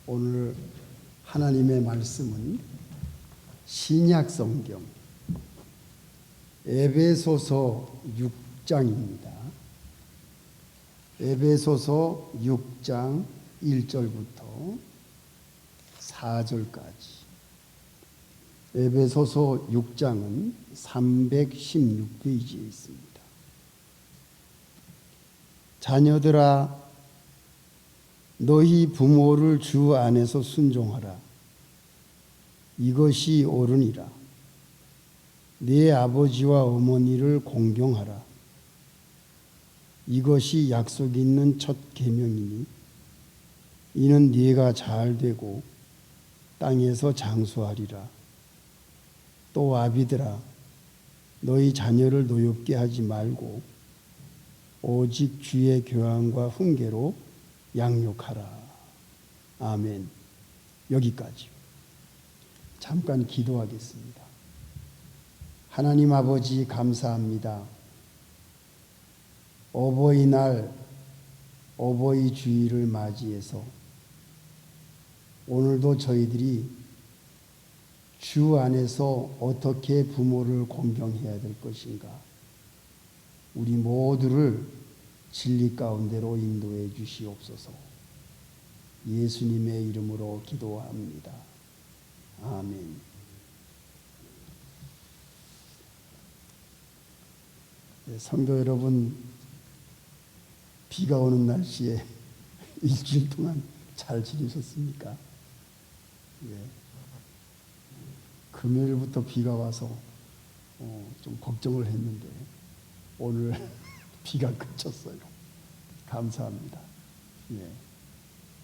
오늘 하나님의 말씀은 신약 성경 에베소서 6장입니다. 에베소서 6장 1절부터 4절까지. 에베소서 6장은 316페이지에 있습니다. 자녀들아, 너희 부모를 주 안에서 순종하라. 이것이 옳으니라. 네 아버지와 어머니를 공경하라. 이것이 약속 있는 첫 계명이니 이는 네가 잘 되고 땅에서 장수하리라. 또 아비들아, 너희 자녀를 노엽게 하지 말고 오직 주의 교양과 훈계로 양육하라. 아멘. 여기까지. 잠깐 기도하겠습니다. 하나님 아버지, 감사합니다. 어버이날, 어버이 주일을 맞이해서 오늘도 저희들이 주 안에서 어떻게 부모를 공경해야 될 것인가, 우리 모두를 진리 가운데로 인도해 주시옵소서. 예수님의 이름으로 기도합니다. 아멘. 성도 여러분, 비가 오는 날씨에 일주일 동안 잘 지내셨습니까? 금요일부터 비가 와서 좀 걱정을 했는데 오늘 비가 그쳤어요. 감사합니다.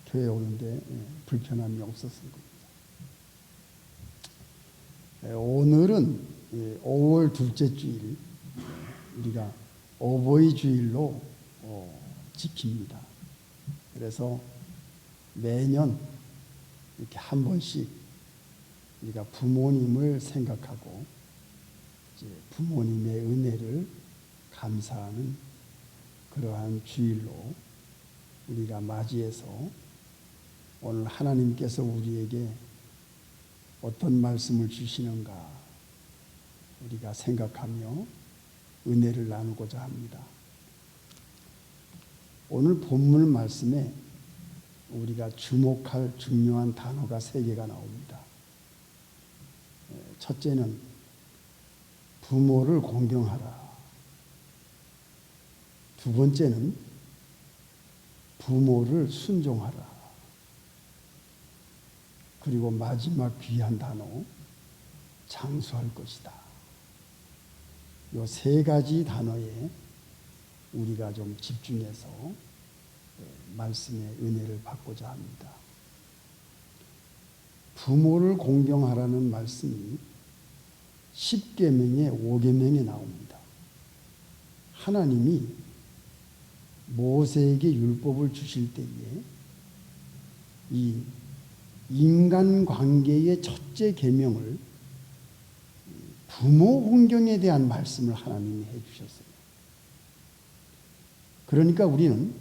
교회 오는데 불편함이 없었을 겁니다. 오늘은 5월 둘째 주일, 우리가 어버이 주일로 지킵니다. 그래서 매년 이렇게 한 번씩 우리가 부모님을 생각하고 이제 부모님의 은혜를 감사하는 그러한 주일로 우리가 맞이해서 오늘 하나님께서 우리에게 어떤 말씀을 주시는가 우리가 생각하며 은혜를 나누고자 합니다. 오늘 본문 말씀에 우리가 주목할 중요한 단어가 3개가 나옵니다. 첫째는 부모를 공경하라. 두 번째는 부모를 순종하라. 그리고 마지막 귀한 단어, 장수할 것이다. 이 3가지 단어에 우리가 좀 집중해서 말씀의 은혜를 받고자 합니다. 부모를 공경하라는 말씀이 10계명에 5계명에 나옵니다. 하나님이 모세에게 율법을 주실 때에 이 인간관계의 첫째 계명을 부모 공경에 대한 말씀을 하나님이 해주셨어요. 그러니까 우리는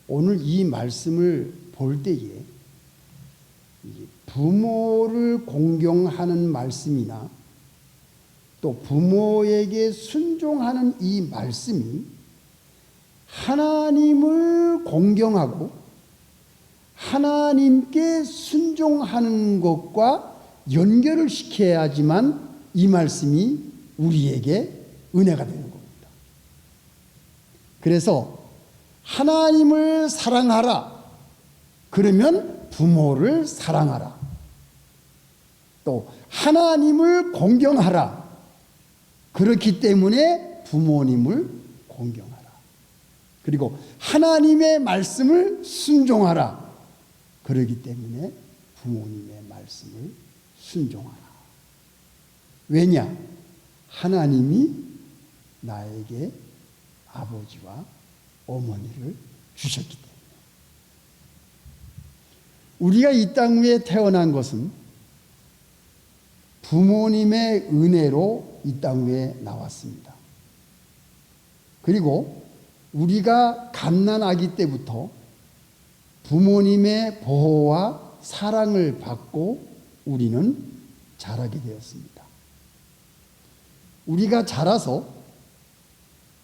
오늘 이 말씀을 볼 때에 부모를 공경하는 말씀이나 또 부모에게 순종하는 이 말씀이 하나님을 공경하고 하나님께 순종하는 것과 연결을 시켜야지만 이 말씀이 우리에게 은혜가 되는 겁니다. 그래서 하나님을 사랑하라. 그러면 부모를 사랑하라. 또 하나님을 공경하라. 그렇기 때문에 부모님을 공경하라. 그리고 하나님의 말씀을 순종하라. 그렇기 때문에 부모님의 말씀을 순종하라. 왜냐? 하나님이 나에게 아버지와 어머니를 주셨기 때문에. 우리가 이 땅 위에 태어난 것은 부모님의 은혜로 이 땅 위에 나왔습니다. 그리고 우리가 갓난 아기 때부터 부모님의 보호와 사랑을 받고 우리는 자라게 되었습니다. 우리가 자라서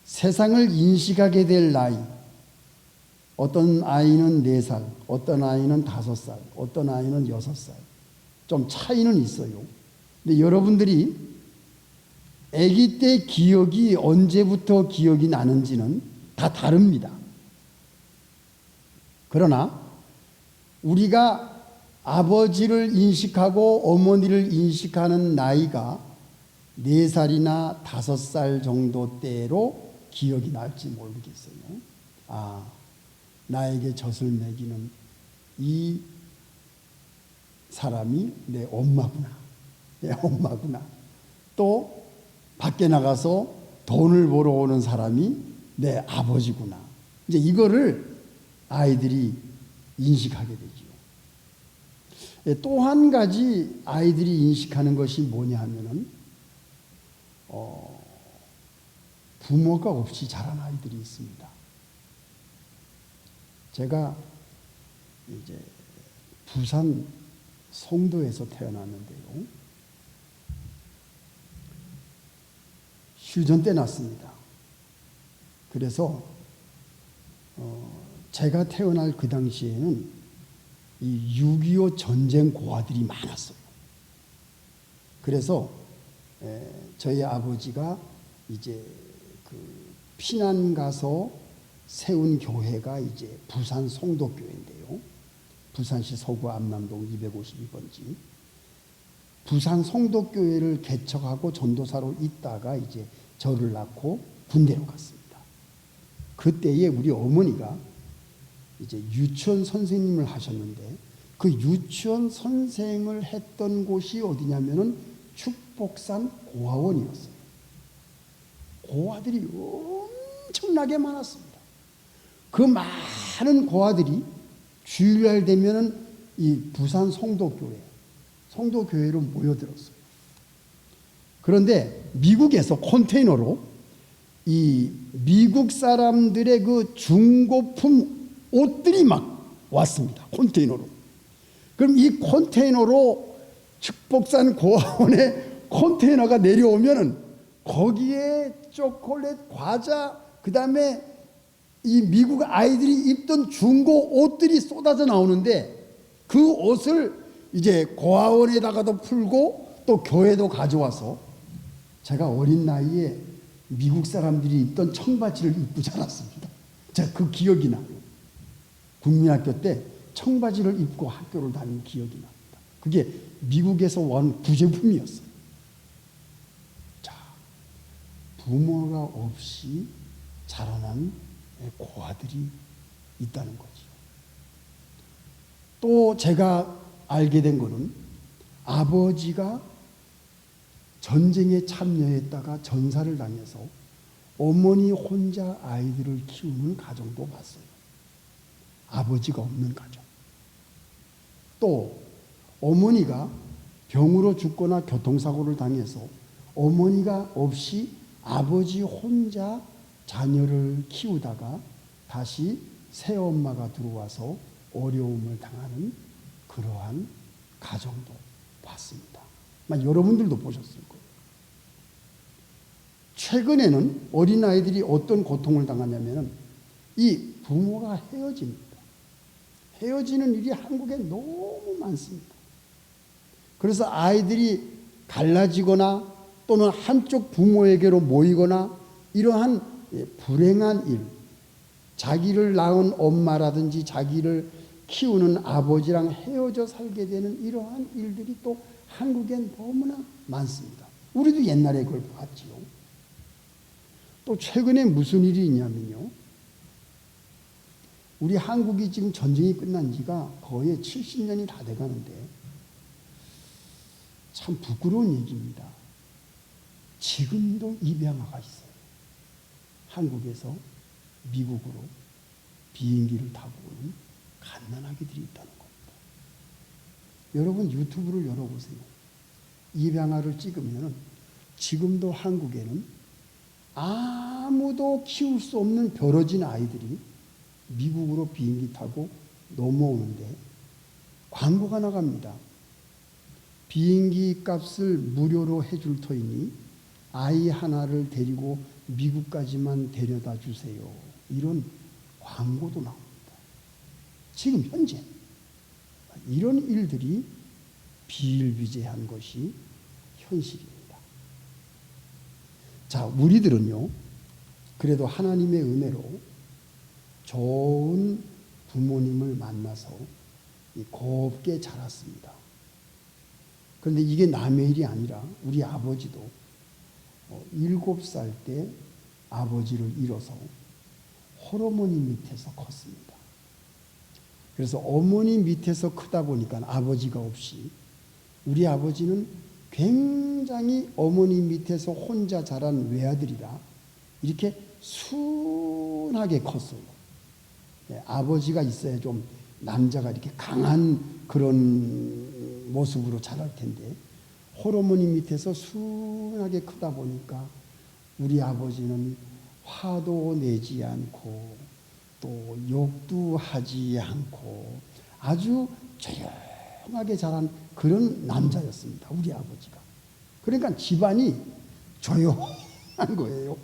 세상을 인식하게 될 나이, 어떤 아이는 4살, 어떤 아이는 5살, 어떤 아이는 6살, 좀 차이는 있어요. 근데 여러분들이 아기 때 기억이 언제부터 기억이 나는지는 다 다릅니다. 그러나 우리가 아버지를 인식하고 어머니를 인식하는 나이가 4살이나 5살 정도 때로 기억이 날지 모르겠어요. 아, 나에게 젖을 먹이는 이 사람이 내 엄마구나. 내 엄마구나. 또 밖에 나가서 돈을 벌어 오는 사람이 내 아버지구나. 이제 이거를 아이들이 인식하게 되죠. 또 한 가지 아이들이 인식하는 것이 뭐냐 하면은 부모가 없이 자란 아이들이 있습니다. 제가 이제 부산 송도에서 태어났는데요. 휴전 때 났습니다. 그래서 제가 태어날 그 당시에는 이 6.25 전쟁 고아들이 많았어요. 그래서 저희 아버지가 이제 그 피난 가서 세운 교회가 이제 부산 송도교회인데요. 부산시 서구 암남동 252번지. 부산 송도교회를 개척하고 전도사로 있다가 이제 저를 낳고 군대로 갔습니다. 그때에 우리 어머니가 이제 유치원 선생님을 하셨는데 그 유치원 선생을 했던 곳이 어디냐면은 축복산 고아원이었어요. 고아들이 엄청나게 많았습니다. 그 많은 고아들이 주일날 되면은 이 부산 송도교회로 모여들었어요. 그런데 미국에서 컨테이너로 이 미국 사람들의 그 중고품 옷들이 막 왔습니다. 컨테이너로. 그럼 이 컨테이너로 축복산 고아원에 컨테이너가 내려오면은 거기에 초콜릿, 과자, 그 다음에 이 미국 아이들이 입던 중고 옷들이 쏟아져 나오는데 그 옷을 이제 고아원에다가도 풀고 또 교회도 가져와서 제가 어린 나이에 미국 사람들이 입던 청바지를 입고 자랐습니다. 제가 그 기억이 나요. 국민학교 때 청바지를 입고 학교를 다닌 기억이 납니다. 그게 미국에서 온 구제품이었어요. 자, 부모가 없이 자라난 고아들이 있다는 거죠. 또 제가 알게 된 거는 아버지가 전쟁에 참여했다가 전사를 당해서 어머니 혼자 아이들을 키우는 가정도 봤어요. 아버지가 없는 가정. 또 어머니가 병으로 죽거나 교통사고를 당해서 어머니가 없이 아버지 혼자 자녀를 키우다가 다시 새엄마가 들어와서 어려움을 당하는 그러한 가정도 봤습니다. 여러분들도 보셨을 거예요. 최근에는 어린아이들이 어떤 고통을 당하냐면 이 부모가 헤어집니다. 헤어지는 일이 한국에 너무 많습니다. 그래서 아이들이 갈라지거나 또는 한쪽 부모에게로 모이거나 이러한 불행한 일, 자기를 낳은 엄마라든지 자기를 키우는 아버지랑 헤어져 살게 되는 이러한 일들이 또 한국엔 너무나 많습니다. 우리도 옛날에 그걸 봤지요. 또 최근에 무슨 일이 있냐면요. 우리 한국이 지금 전쟁이 끝난 지가 거의 70년이 다 돼가는데 참 부끄러운 얘기입니다. 지금도 입양아가 있어요. 한국에서 미국으로 비행기를 타고 오는 갓난아기들이 있다는 겁니다. 여러분 유튜브를 열어보세요. 입양아를 찍으면 지금도 한국에는 아무도 키울 수 없는 벼러진 아이들이 미국으로 비행기 타고 넘어오는데 광고가 나갑니다. 비행기 값을 무료로 해줄 터이니 아이 하나를 데리고 미국까지만 데려다 주세요. 이런 광고도 나옵니다. 지금 현재 이런 일들이 비일비재한 것이 현실입니다. 자, 우리들은요, 그래도 하나님의 은혜로 좋은 부모님을 만나서 곱게 자랐습니다. 그런데 이게 남의 일이 아니라 우리 아버지도 7살 때 아버지를 잃어서 홀어머니 밑에서 컸습니다. 그래서 어머니 밑에서 크다 보니까 아버지가 없이 우리 아버지는 굉장히 어머니 밑에서 혼자 자란 외아들이라 이렇게 순하게 컸어요. 아버지가 있어야 좀 남자가 이렇게 강한 그런 모습으로 자랄 텐데 홀어머니 밑에서 순하게 크다 보니까 우리 아버지는 화도 내지 않고 또 욕도 하지 않고 아주 조용하게 자란 그런 남자였습니다. 우리 아버지가. 그러니까 집안이 조용한 거예요.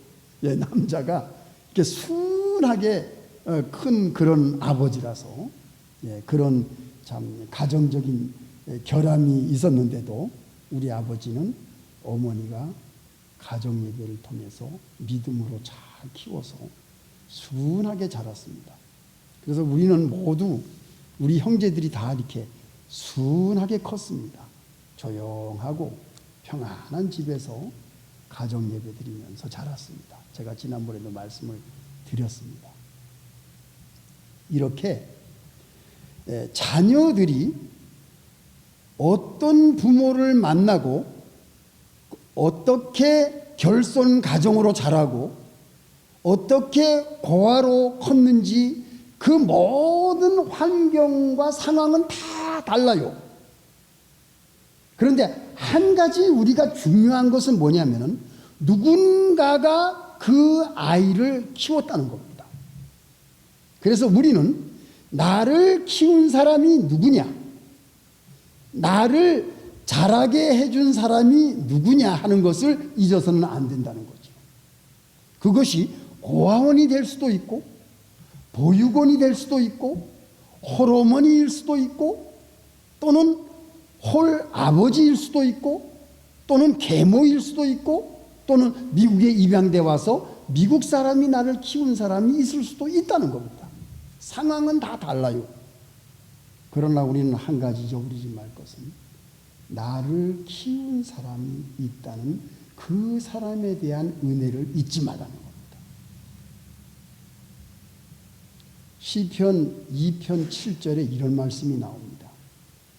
예, 남자가 이렇게 순하게 큰 그런 아버지라서 그런 참 가정적인 결함이 있었는데도 우리 아버지는 어머니가 가정 예배를 통해서 믿음으로 잘 키워서 순하게 자랐습니다. 그래서 우리는 모두 우리 형제들이 다 이렇게 순하게 컸습니다. 조용하고 평안한 집에서 가정 예배 드리면서 자랐습니다. 제가 지난번에도 말씀을 드렸습니다. 이렇게 자녀들이 어떤 부모를 만나고 어떻게 결손 가정으로 자라고 어떻게 고아로 컸는지 그 모든 환경과 상황은 다 달라요. 그런데 한 가지 우리가 중요한 것은 뭐냐면은 누군가가 그 아이를 키웠다는 겁니다. 그래서 우리는 나를 키운 사람이 누구냐, 나를 자라게 해준 사람이 누구냐 하는 것을 잊어서는 안 된다는 거죠. 그것이 고아원이 될 수도 있고 보육원이 될 수도 있고 홀어머니일 수도 있고 또는 홀아버지일 수도 있고 또는 계모일 수도 있고 또는 미국에 입양돼 와서 미국 사람이 나를 키운 사람이 있을 수도 있다는 겁니다. 상황은 다 달라요. 그러나 우리는 한 가지 잊어버리지 말 것은 나를 키운 사람이 있다는 그 사람에 대한 은혜를 잊지 말라는 겁니다. 시편 2편 7절에 이런 말씀이 나옵니다.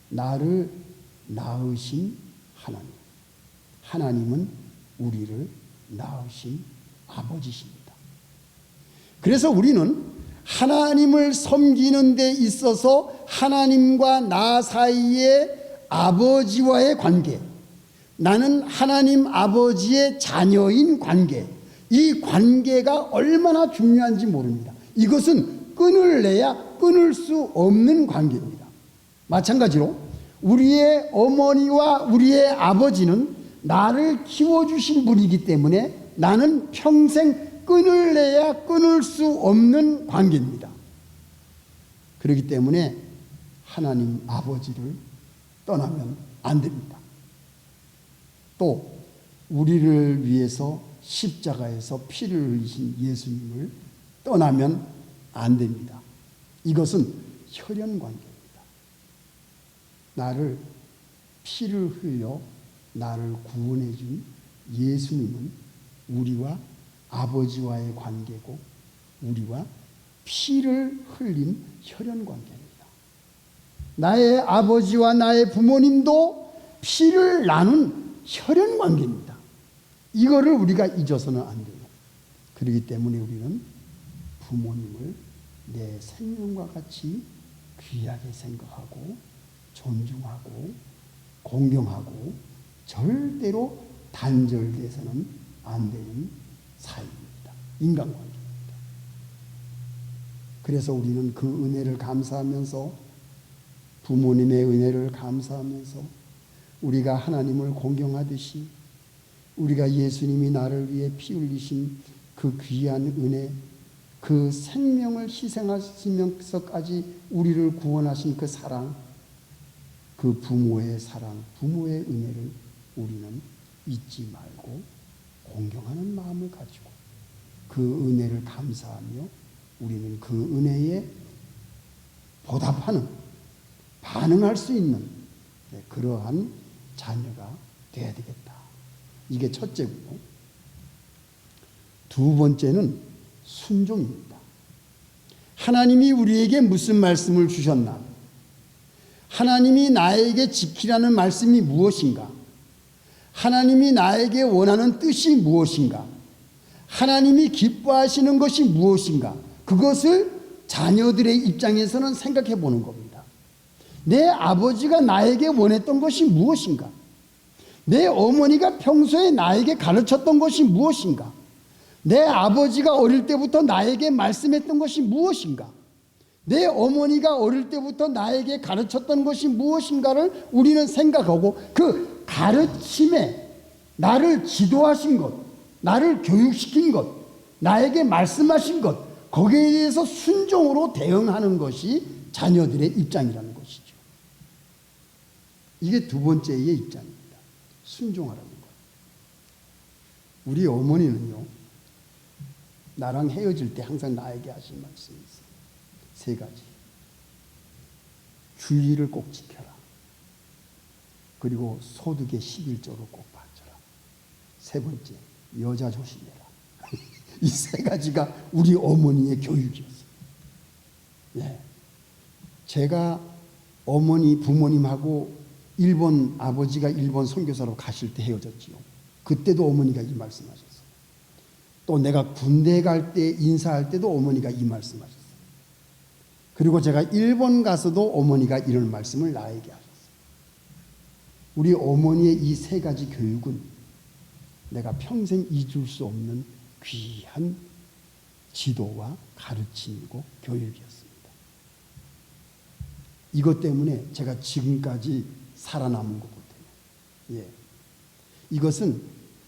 나를 낳으신 하나님. 하나님은 우리를 낳으신 아버지십니다. 그래서 우리는 하나님을 섬기는 데 있어서 하나님과 나 사이의 아버지와의 관계, 나는 하나님 아버지의 자녀인 관계, 이 관계가 얼마나 중요한지 모릅니다. 이것은 끊을래야 끊을 수 없는 관계입니다. 마찬가지로 우리의 어머니와 우리의 아버지는 나를 키워주신 분이기 때문에 나는 평생 끊을래야 끊을 수 없는 관계입니다. 그렇기 때문에 하나님 아버지를 떠나면 안 됩니다. 또 우리를 위해서 십자가에서 피를 흘리신 예수님을 떠나면 안 됩니다. 이것은 혈연 관계입니다. 나를 피를 흘려 나를 구원해 준 예수님은 우리와 아버지와의 관계고 우리와 피를 흘린 혈연 관계입니다. 나의 아버지와 나의 부모님도 피를 나눈 혈연 관계입니다. 이거를 우리가 잊어서는 안 돼요. 그렇기 때문에 우리는 부모님을 내 생명과 같이 귀하게 생각하고 존중하고 공경하고 절대로 단절돼서는 안 되는 사이입니다. 인간관계입니다. 그래서 우리는 그 은혜를 감사하면서 부모님의 은혜를 감사하면서 우리가 하나님을 공경하듯이 우리가 예수님이 나를 위해 피 흘리신 그 귀한 은혜, 그 생명을 희생하시면서까지 우리를 구원하신 그 사랑, 그 부모의 사랑, 부모의 은혜를 우리는 잊지 말고 공경하는 마음을 가지고 그 은혜를 감사하며 우리는 그 은혜에 보답하는, 반응할 수 있는 그러한 자녀가 되어야 되겠다. 이게 첫째고, 두 번째는 순종입니다. 하나님이 우리에게 무슨 말씀을 주셨나? 하나님이 나에게 지키라는 말씀이 무엇인가? 하나님이 나에게 원하는 뜻이 무엇인가? 하나님이 기뻐하시는 것이 무엇인가? 그것을 자녀들의 입장에서는 생각해 보는 겁니다. 내 아버지가 나에게 원했던 것이 무엇인가? 내 어머니가 평소에 나에게 가르쳤던 것이 무엇인가? 내 아버지가 어릴 때부터 나에게 말씀했던 것이 무엇인가? 내 어머니가 어릴 때부터 나에게 가르쳤던 것이 무엇인가를 우리는 생각하고 그 가르침에 나를 지도하신 것, 나를 교육시킨 것, 나에게 말씀하신 것, 거기에 대해서 순종으로 대응하는 것이 자녀들의 입장이라는 것이죠. 이게 두 번째의 입장입니다. 순종하라는 것. 우리 어머니는요, 나랑 헤어질 때 항상 나에게 하신 말씀이 있어요. 세 가지. 주의를 꼭 지켜라. 그리고 소득의 11조를 꼭 바쳐라. 세 번째, 여자 조심해라. 이 세 가지가 우리 어머니의 교육이었어요. 예. 제가 부모님하고 아버지가 일본 선교사로 가실 때 헤어졌지요. 그때도 어머니가 이 말씀하셨어요. 또 내가 군대 갈 때 인사할 때도 어머니가 이 말씀하셨어요. 그리고 제가 일본 가서도 어머니가 이런 말씀을 나에게 하셨어요. 우리 어머니의 이 세 가지 교육은 내가 평생 잊을 수 없는 귀한 지도와 가르침이고 교육이었습니다. 이것 때문에 제가 지금까지 살아남은 거거든요. 예. 이것은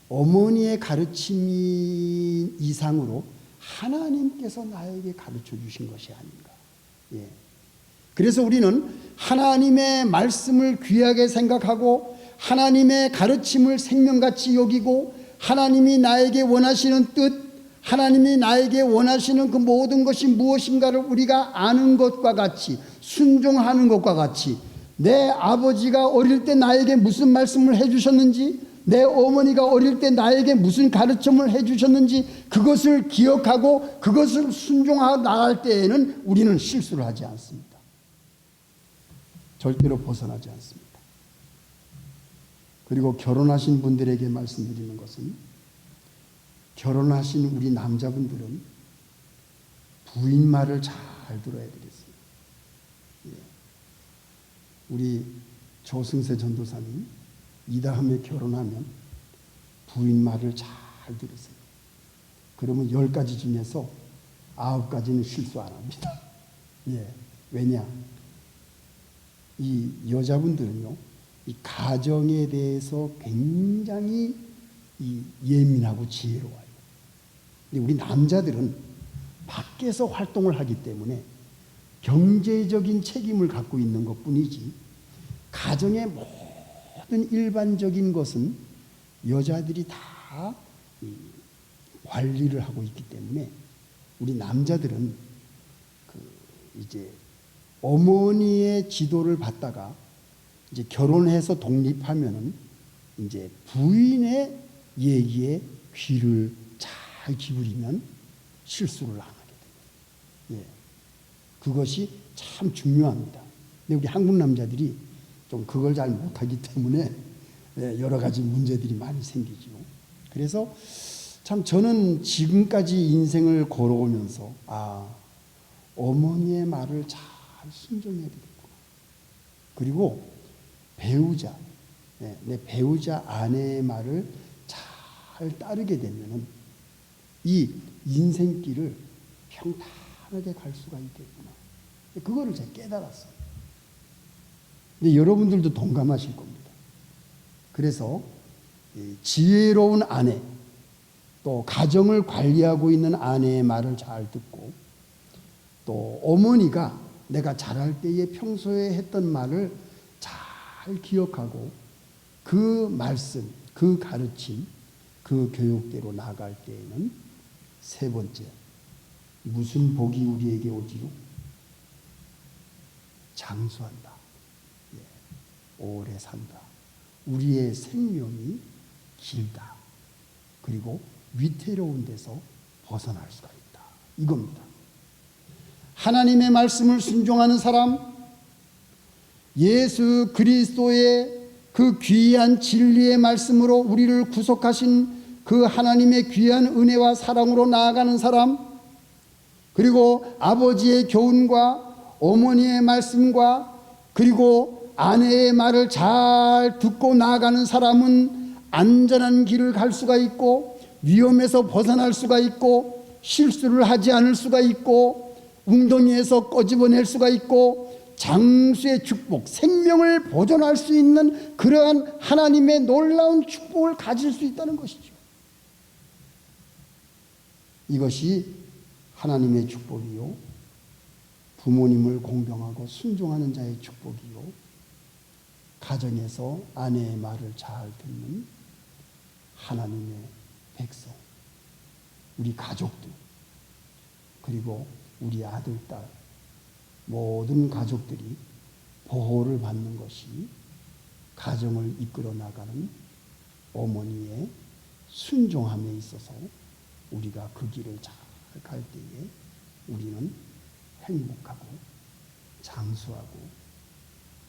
어머니의 가르침 이상으로 하나님께서 나에게 가르쳐 주신 것이 아닌가. 예. 그래서 우리는 하나님의 말씀을 귀하게 생각하고 하나님의 가르침을 생명같이 여기고 하나님이 나에게 원하시는 뜻, 하나님이 나에게 원하시는 그 모든 것이 무엇인가를 우리가 아는 것과 같이 순종하는 것과 같이 내 아버지가 어릴 때 나에게 무슨 말씀을 해주셨는지, 내 어머니가 어릴 때 나에게 무슨 가르침을 해주셨는지 그것을 기억하고 그것을 순종하고 나갈 때에는 우리는 실수를 하지 않습니다. 절대로 벗어나지 않습니다. 그리고 결혼하신 분들에게 말씀드리는 것은, 결혼하신 우리 남자분들은 부인 말을 잘 들어야 되겠습니다. 예. 우리 조승세 전도사님, 이 다음에 결혼하면 부인 말을 잘 들으세요. 그러면 10가지 중에서 9가지는 실수 안 합니다. 예. 왜냐? 이 여자분들은요, 이 가정에 대해서 굉장히 예민하고 지혜로워요. 근데 우리 남자들은 밖에서 활동을 하기 때문에 경제적인 책임을 갖고 있는 것 뿐이지, 가정의 모든 일반적인 것은 여자들이 다 관리를 하고 있기 때문에 우리 남자들은 이제 어머니의 지도를 받다가 이제 결혼해서 독립하면은 이제 부인의 얘기에 귀를 잘 기울이면 실수를 안 하게 됩니다. 예. 그것이 참 중요합니다. 근데 우리 한국 남자들이 좀 그걸 잘 못하기 때문에 여러 가지 문제들이 많이 생기죠. 그래서 참 저는 지금까지 인생을 걸어오면서 어머니의 말을 잘 순종해야 되겠구나. 그리고 배우자, 내 배우자 아내의 말을 잘 따르게 되면은 이 인생길을 평탄하게 갈 수가 있겠구나. 그거를 제가 깨달았어요. 근데 여러분들도 동감하실 겁니다. 그래서 지혜로운 아내, 또 가정을 관리하고 있는 아내의 말을 잘 듣고, 또 어머니가 내가 자랄 때에 평소에 했던 말을 잘 기억하고 그 말씀, 그 가르침, 그 교육대로 나아갈 때에는 세 번째, 무슨 복이 우리에게 오지요? 장수한다. 오래 산다. 우리의 생명이 길다. 그리고 위태로운 데서 벗어날 수가 있다. 이겁니다. 하나님의 말씀을 순종하는 사람, 예수 그리스도의 그 귀한 진리의 말씀으로 우리를 구속하신 그 하나님의 귀한 은혜와 사랑으로 나아가는 사람, 그리고 아버지의 교훈과 어머니의 말씀과 그리고 아내의 말을 잘 듣고 나아가는 사람은 안전한 길을 갈 수가 있고, 위험에서 벗어날 수가 있고, 실수를 하지 않을 수가 있고, 웅덩이에서 꺼집어낼 수가 있고, 장수의 축복, 생명을 보존할 수 있는 그러한 하나님의 놀라운 축복을 가질 수 있다는 것이죠. 이것이 하나님의 축복이요, 부모님을 공경하고 순종하는 자의 축복이요, 가정에서 아내의 말을 잘 듣는 하나님의 백성, 우리 가족들, 그리고 우리 아들, 딸, 모든 가족들이 보호를 받는 것이 가정을 이끌어 나가는 어머니의 순종함에 있어서 우리가 그 길을 잘 갈 때에 우리는 행복하고 장수하고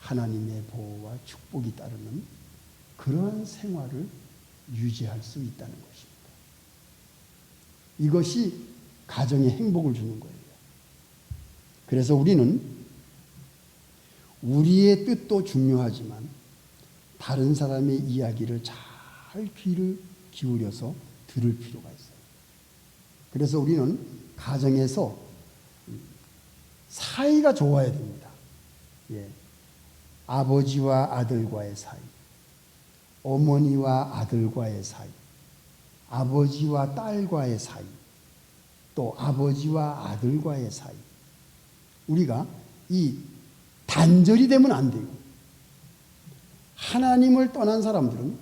하나님의 보호와 축복이 따르는 그러한 생활을 유지할 수 있다는 것입니다. 이것이 가정에 행복을 주는 거예요. 그래서 우리는 우리의 뜻도 중요하지만 다른 사람의 이야기를 잘 귀를 기울여서 들을 필요가 있어요. 그래서 우리는 가정에서 사이가 좋아야 됩니다. 아버지와 아들과의 사이, 어머니와 아들과의 사이, 아버지와 딸과의 사이, 또 아버지와 아들과의 사이. 우리가 이 단절이 되면 안 돼요. 하나님을 떠난 사람들은,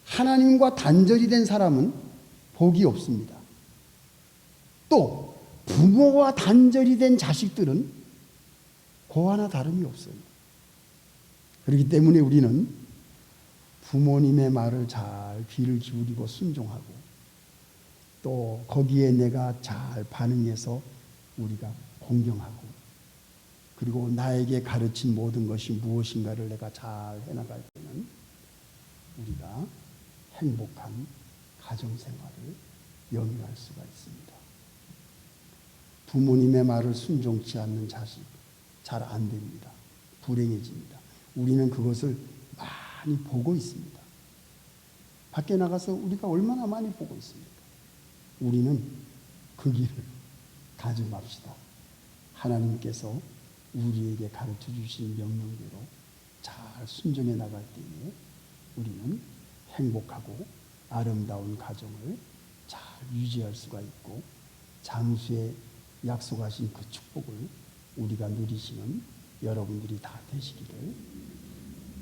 하나님과 단절이 된 사람은 복이 없습니다. 또 부모와 단절이 된 자식들은 고아나 다름이 없어요. 그렇기 때문에 우리는 부모님의 말을 잘 귀를 기울이고 순종하고, 또 거기에 내가 잘 반응해서 우리가 공경하고, 그리고 나에게 가르친 모든 것이 무엇인가를 내가 잘 해나갈 때는 우리가 행복한 가정생활을 영위할 수가 있습니다. 부모님의 말을 순종치 않는 자식 잘 안 됩니다. 불행해집니다. 우리는 그것을 많이 보고 있습니다. 밖에 나가서 우리가 얼마나 많이 보고 있습니까? 우리는 그 길을 가지 맙시다. 하나님께서 우리에게 가르쳐 주신 명령대로 잘 순종해 나갈 때에 우리는 행복하고 아름다운 가정을 잘 유지할 수가 있고, 장수의 약속하신 그 축복을 우리가 누리시는 여러분들이 다 되시기를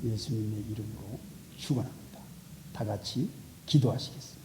예수님의 이름으로 축원합니다. 다 같이 기도하시겠습니다.